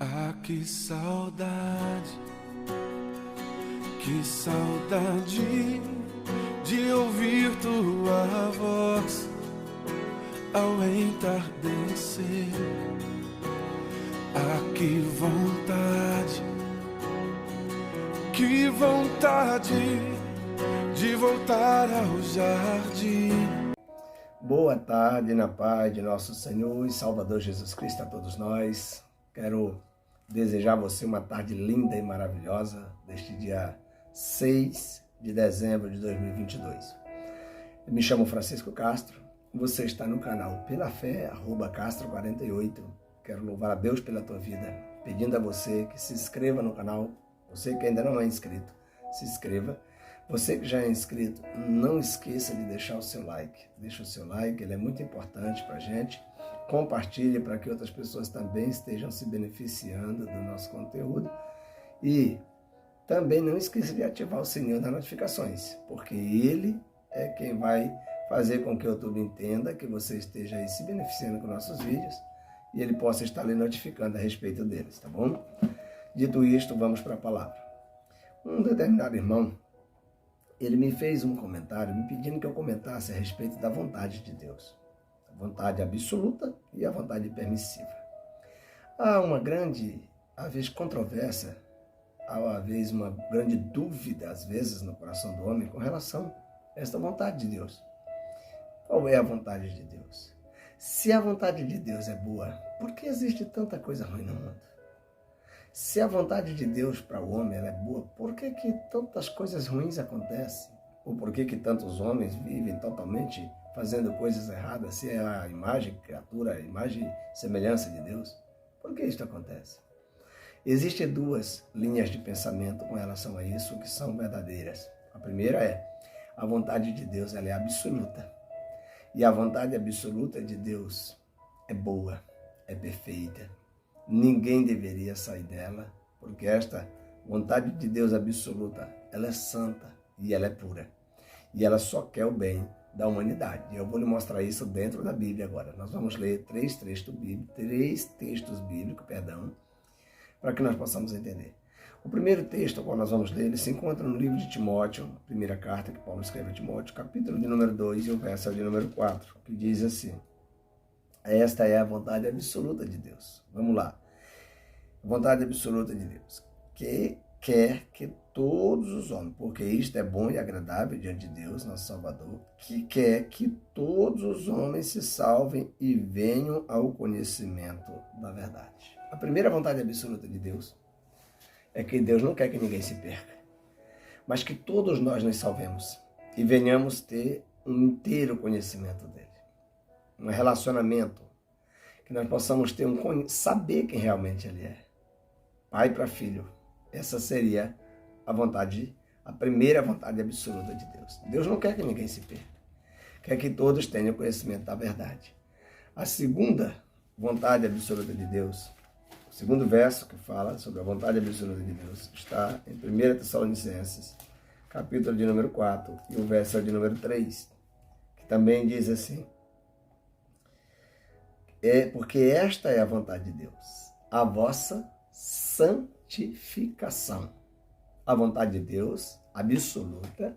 Ah, que saudade de ouvir tua voz ao entardecer. Ah, que vontade de voltar ao jardim. Boa tarde, na paz de nosso Senhor e Salvador Jesus Cristo a todos nós. Quero desejar a você uma tarde linda e maravilhosa deste dia 6 de dezembro de 2022. Eu me chamo Francisco Castro, você está no canal Pela Fé, @Castro48. Quero louvar a Deus pela tua vida, pedindo a você que se inscreva no canal. Você que ainda não é inscrito, se inscreva. Você que já é inscrito, não esqueça de deixar o seu like. Deixa o seu like, ele é muito importante para a gente. Compartilhe para que outras pessoas também estejam se beneficiando do nosso conteúdo. E também não esqueça de ativar o sininho das notificações, porque ele é quem vai fazer com que o YouTube entenda que você esteja aí se beneficiando com nossos vídeos e ele possa estar lhe notificando a respeito deles, tá bom? Dito isto, vamos para a palavra. Um determinado irmão, ele me fez um comentário me pedindo que eu comentasse a respeito da vontade de Deus. A vontade absoluta e a vontade permissiva. Há uma grande, às vezes, controvérsia, há, às vezes, uma grande dúvida, às vezes, no coração do homem com relação a esta vontade de Deus. Qual é a vontade de Deus? Se a vontade de Deus é boa, por que existe tanta coisa ruim no mundo? Se a vontade de Deus para o homem ela é boa, por que tantas coisas ruins acontecem? Ou por que tantos homens vivem totalmente fazendo coisas erradas, se é a imagem, criatura, a imagem e semelhança de Deus? Por que isso acontece? Existem duas linhas de pensamento com relação a isso que são verdadeiras. A primeira é, a vontade de Deus ela é absoluta. E a vontade absoluta de Deus é boa, é perfeita. Ninguém deveria sair dela, porque esta vontade de Deus absoluta, ela é santa e ela é pura. E ela só quer o bem da humanidade. E eu vou lhe mostrar isso dentro da Bíblia agora. Nós vamos ler três textos bíblicos, para que nós possamos entender. O primeiro texto, qual nós vamos ler, ele se encontra no livro de Timóteo, a primeira carta que Paulo escreve a Timóteo, capítulo de número 2 e o verso de número 4, que diz assim: esta é a vontade absoluta de Deus. Vamos lá. A vontade absoluta de Deus, que quer que todos os homens, porque isto é bom e agradável diante de Deus, nosso Salvador, que quer que todos os homens se salvem e venham ao conhecimento da verdade. A primeira vontade absoluta de Deus é que Deus não quer que ninguém se perca, mas que todos nós nos salvemos e venhamos ter um inteiro conhecimento dele. Um relacionamento, que nós possamos ter saber quem realmente ele é. Pai para filho. Essa seria a primeira vontade absoluta de Deus. Deus não quer que ninguém se perca. Quer que todos tenham conhecimento da verdade. A segunda vontade absoluta de Deus, o segundo verso que fala sobre a vontade absoluta de Deus, está em 1 Tessalonicenses, capítulo de número 4, e o verso de número 3, que também diz assim: porque esta é a vontade de Deus, a vossa santificação. A vontade de Deus, absoluta,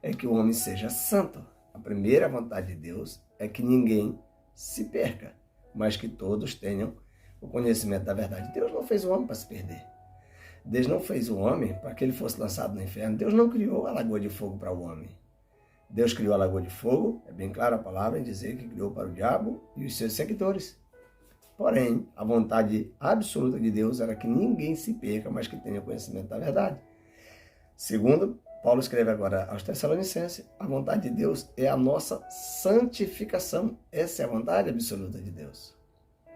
é que o homem seja santo. A primeira vontade de Deus é que ninguém se perca, mas que todos tenham o conhecimento da verdade. Deus não fez o homem para se perder. Deus não fez o homem para que ele fosse lançado no inferno. Deus não criou a lagoa de fogo para o homem. Deus criou a lagoa de fogo, é bem clara a palavra em dizer que criou para o diabo e os seus seguidores. Porém, a vontade absoluta de Deus era que ninguém se perca, mas que tenha conhecimento da verdade. Segundo, Paulo escreve agora aos Tessalonicenses, a vontade de Deus é a nossa santificação. Essa é a vontade absoluta de Deus.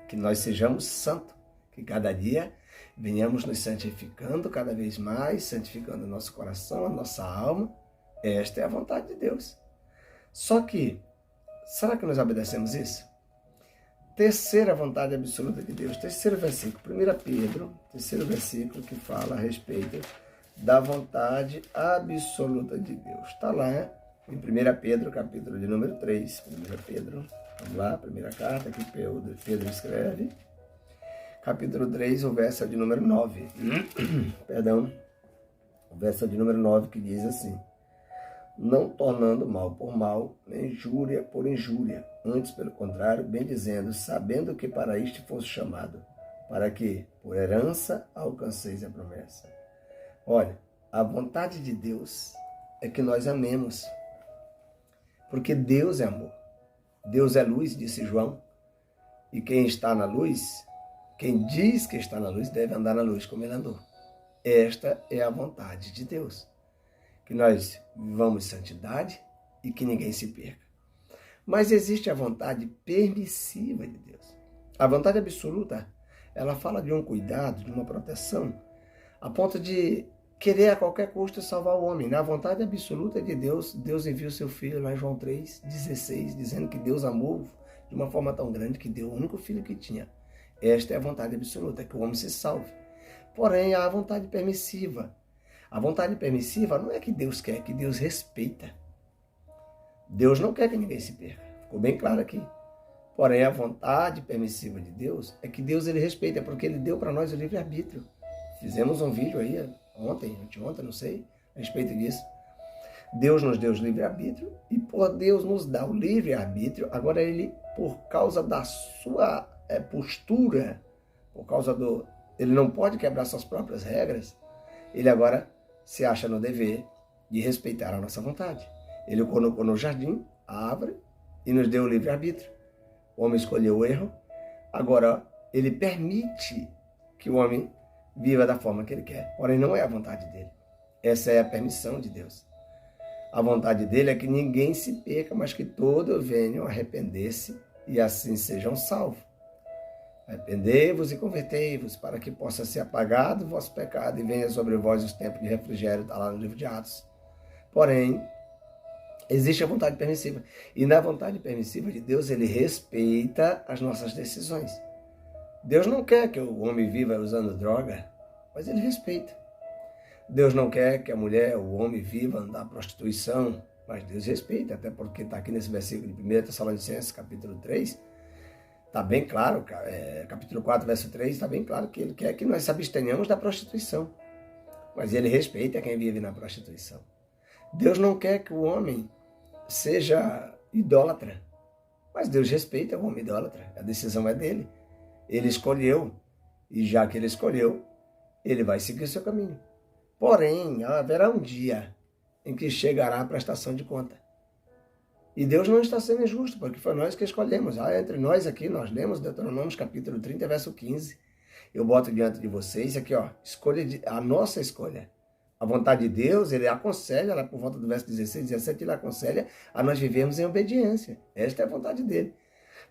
Que nós sejamos santos, que cada dia venhamos nos santificando cada vez mais, santificando o nosso coração, a nossa alma. Esta é a vontade de Deus. Só que, será que nós obedecemos isso? Terceira vontade absoluta de Deus, terceiro versículo, 1 Pedro, terceiro versículo que fala a respeito da vontade absoluta de Deus. Está lá em 1 Pedro, capítulo de número 3. 1 Pedro, vamos lá, primeira carta que Pedro escreve. capítulo 3, o verso de número 9. Perdão. O verso de número 9 que diz assim: não tornando mal por mal, nem injúria por injúria, antes, pelo contrário, bem dizendo, sabendo que para isto fosse chamado, para que, por herança, alcanceis a promessa. Olha, a vontade de Deus é que nós amemos, porque Deus é amor. Deus é luz, disse João, e quem está na luz, quem diz que está na luz, deve andar na luz como ele andou. Esta é a vontade de Deus, que nós vivamos santidade e que ninguém se perca. Mas existe a vontade permissiva de Deus. A vontade absoluta, ela fala de um cuidado, de uma proteção, a ponto de querer a qualquer custo salvar o homem. Na vontade absoluta de Deus, Deus enviou seu Filho lá em João 3,16, dizendo que Deus amou de uma forma tão grande que deu o único Filho que tinha. Esta é a vontade absoluta, que o homem se salve. Porém, há a vontade permissiva. A vontade permissiva não é que Deus quer, é que Deus respeita. Deus não quer que ninguém se perca. Ficou bem claro aqui. Porém, a vontade permissiva de Deus é que Deus ele respeita, porque ele deu para nós o livre-arbítrio. Fizemos um vídeo aí ontem, anteontem, não sei, a respeito disso. Deus nos deu o livre-arbítrio e por Deus nos dar o livre-arbítrio, agora ele, por causa da sua postura, por causa do... Ele não pode quebrar suas próprias regras, ele agora se acha no dever de respeitar a nossa vontade. Ele colocou no jardim a árvore e nos deu o livre-arbítrio. O homem escolheu o erro, agora ele permite que o homem viva da forma que ele quer. Porém, não é a vontade dele. Essa é a permissão de Deus. A vontade dele é que ninguém se perca, mas que todos venham arrepender-se e assim sejam salvos. Arrependei-vos e convertei-vos, para que possa ser apagado o vosso pecado e venha sobre vós os tempos de refrigério, está lá no livro de Atos. Porém, existe a vontade permissiva. E na vontade permissiva de Deus, ele respeita as nossas decisões. Deus não quer que o homem viva usando droga, mas ele respeita. Deus não quer que a mulher, o homem viva na prostituição, mas Deus respeita, até porque está aqui nesse versículo de 1 Tessalonicenses, capítulo 3, está bem claro, capítulo 4, verso 3, está bem claro que ele quer que nós abstenhamos da prostituição. Mas ele respeita quem vive na prostituição. Deus não quer que o homem seja idólatra, mas Deus respeita o homem idólatra, a decisão é dele. Ele escolheu, e já que ele escolheu, ele vai seguir o seu caminho. Porém, haverá um dia em que chegará a prestação de conta. E Deus não está sendo injusto, porque foi nós que escolhemos. Entre nós aqui, nós lemos Deuteronômio capítulo 30, verso 15. Eu boto diante de vocês aqui, a nossa escolha. A vontade de Deus, ele aconselha, lá por volta do verso 16, 17, ele aconselha a nós vivermos em obediência. Esta é a vontade dele.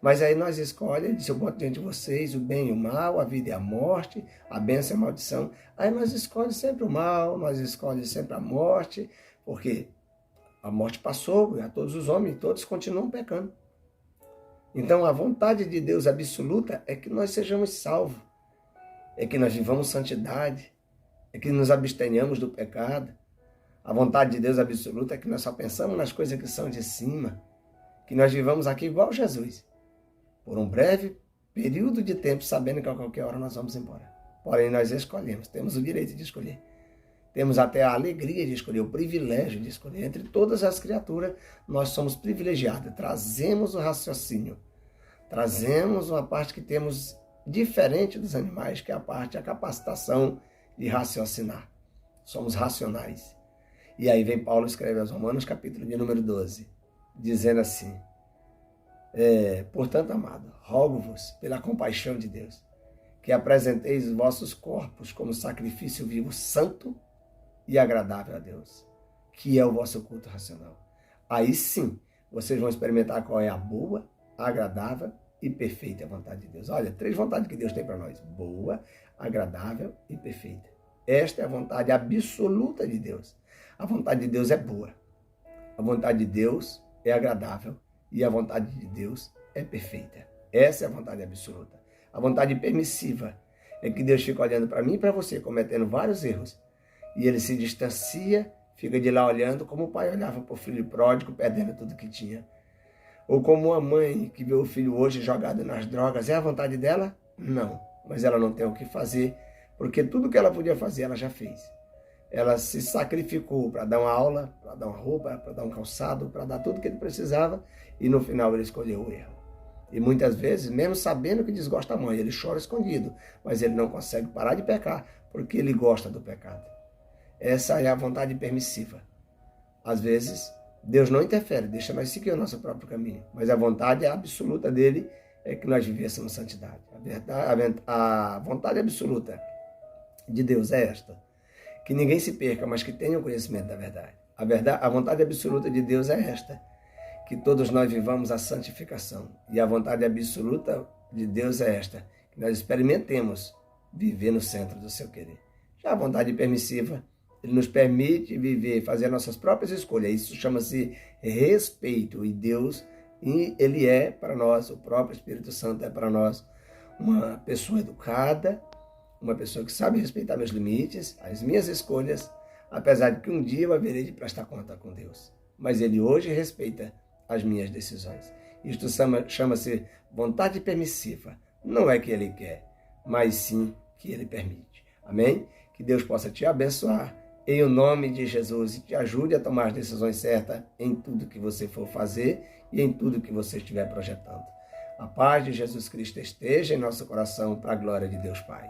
Mas aí nós escolhemos, ele disse, eu boto diante de vocês o bem e o mal, a vida e a morte, a bênção e a maldição. Aí nós escolhemos sempre o mal, nós escolhemos sempre a morte, porque a morte passou a todos os homens, todos continuam pecando. Então a vontade de Deus absoluta é que nós sejamos salvos, é que nós vivamos santidade, é que nos abstenhamos do pecado. A vontade de Deus absoluta é que nós só pensamos nas coisas que são de cima, que nós vivamos aqui igual Jesus, por um breve período de tempo, sabendo que a qualquer hora nós vamos embora. Porém, nós escolhemos, temos o direito de escolher. Temos até a alegria de escolher, o privilégio de escolher. Entre todas as criaturas, nós somos privilegiados. Trazemos o raciocínio. Trazemos uma parte que temos diferente dos animais, que é a capacitação de raciocinar. Somos racionais. E aí vem Paulo escreve aos Romanos, capítulo de número 12, dizendo assim, portanto, amado, rogo-vos pela compaixão de Deus, que apresenteis os vossos corpos como sacrifício vivo, santo e agradável a Deus, que é o vosso culto racional. Aí sim, vocês vão experimentar qual é a boa, agradável e perfeita vontade de Deus. Olha, 3 vontades que Deus tem para nós. Boa, agradável e perfeita. Esta é a vontade absoluta de Deus. A vontade de Deus é boa. A vontade de Deus é agradável. E a vontade de Deus é perfeita. Essa é a vontade absoluta. A vontade permissiva é que Deus fica olhando para mim e para você, cometendo vários erros. E ele se distancia, fica de lá olhando, como o pai olhava para o filho pródigo, perdendo tudo que tinha. Ou como uma mãe que vê o filho hoje jogado nas drogas. É a vontade dela? Não. mas ela não tem o que fazer, porque tudo que ela podia fazer, ela já fez. Ela se sacrificou para dar uma aula, para dar uma roupa, para dar um calçado, para dar tudo que ele precisava, e no final ele escolheu o erro. E muitas vezes, mesmo sabendo que desgosta a mãe, ele chora escondido, mas ele não consegue parar de pecar, porque ele gosta do pecado. Essa é a vontade permissiva. Às vezes, Deus não interfere, deixa nós seguir o nosso próprio caminho, mas a vontade absoluta dele é que nós vivêssemos santidade. A vontade absoluta de Deus é esta: que ninguém se perca, mas que tenha o conhecimento da verdade. A vontade absoluta de Deus é esta: que todos nós vivamos a santificação. E a vontade absoluta de Deus é esta: que nós experimentemos viver no centro do seu querer. Já a vontade permissiva, ele nos permite viver, fazer nossas próprias escolhas. Isso chama-se respeito. E Deus, ele é para nós, o próprio Espírito Santo é para nós uma pessoa educada, uma pessoa que sabe respeitar meus limites, as minhas escolhas, apesar de que um dia eu haverei de prestar conta com Deus. Mas ele hoje respeita as minhas decisões. Isto chama-se vontade permissiva. Não é que ele quer, mas sim que ele permite. Amém? Que Deus possa te abençoar em o nome de Jesus e te ajude a tomar as decisões certas em tudo que você for fazer e em tudo que você estiver projetando. A paz de Jesus Cristo esteja em nosso coração para a glória de Deus Pai.